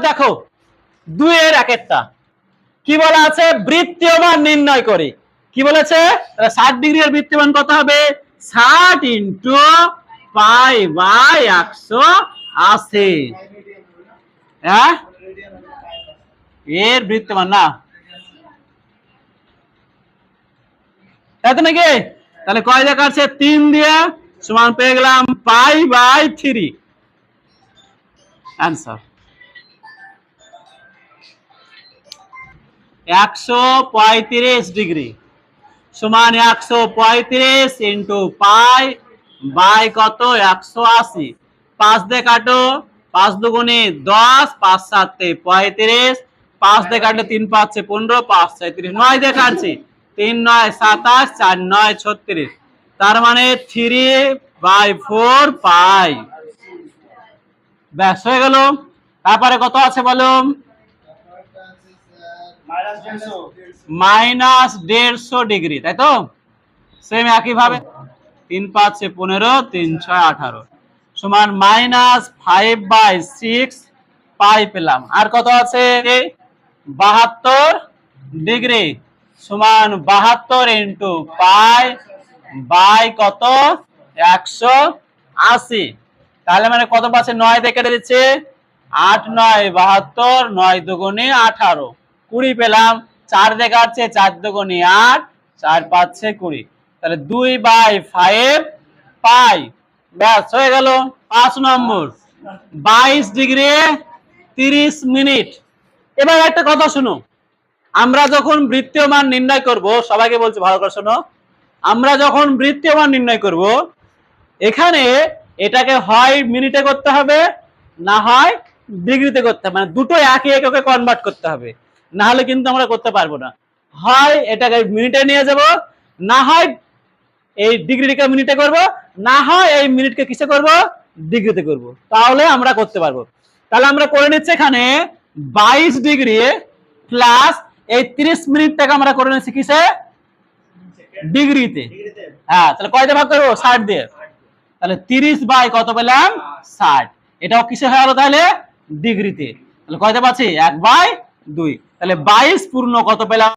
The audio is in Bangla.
দেখো 2 এর একেরটা কি বলা আছে, বৃত্তীয় মান নির্ণয় করে। কি বলেছে, 60 ডিগ্রি এর বৃত্তীয় মান কত হবে, 60 ইন্টু পাই বাই 180। হ্যাঁ, এর বৃত্তীয় মান না, তাই তো নাকি? তাহলে কয় দিয়ে কাটছে, 3 দিয়ে, সমান পেয়ে গেলাম পাই বাই 3। অ্যান্সার 135 ডিগ্রি সমান 135 ইন্টু পাই বাই কত, 180। 5 দিয়ে কাটো, 5 দুগুণে 10, 5 7 35, 5 দিয়ে কাটলে 3 5 15, 5 36, 9 দিয়ে কাটছি, 3 9 27, 4 9 36, তার মানে 3/4 পাই। ব্যাস হয়ে গেল। তারপরে কত আছে বলো, -150 ডিগ্রি, তাই তো? সেম একই ভাবে 3 5 15, 3 6 18 সমান -5/6 পাই পেলাম। আর কত আছে, 72 ডিগ্রি সমান 72 ইন্টু পাই বাই কত, 180। তাহলে মানে কত পাচ্ছে, 9 দিয়ে কেটে দিচ্ছে, 8 9 72, 9 দুগুণে 18, 20 পেলাম। 4 দিয়ে কাটছে, 4 দুগুণে 8, 4 5 20, তাহলে 2/5 পাই। ব্যাস হয়ে গেল। 5 নম্বর 22 ডিগ্রি 30 মিনিট। এবার একটা কথা শুনো, আমরা যখন বৃত্তীয় মান নির্ণয় করব, সবাইকে বলছি ভালো করে শোনো, আমরা যখন বৃত্তীয় মান নির্ণয় করব, এখানে এটাকে হয় মিনিটে করতে হবে, না হয় ডিগ্রিতে করতে হবে, মানে দুটো একই এককে কনভার্ট করতে হবে, না হলে কিন্তু আমরা করতে পারবো না। হয় এটাকে মিনিটে নিয়ে যাব, না হয় এই ডিগ্রিকে মিনিটে করব, না হয় এই মিনিটকে কিসে করব, ডিগ্রিতে করব, তাহলে আমরা করতে পারবো। তাহলে আমরা করে নিচ্ছি এখানে 22 ডিগ্রি প্লাস এই 30 মিনিটটাকে আমরা করে নিচ্ছি কিসে, ডিগ্রিতে। হ্যাঁ, তাহলে কয়টা ভাগ করবো, 60 দিয়ে। তাহলে 30 বাই কত পেলাম, 60। এটাও কিসে হয়ে গেল তাহলে, ডিগ্রিতে। তাহলে কয়টা পাচ্ছি, 1/2। তাহলে 22 পূর্ণ কত পেলাম,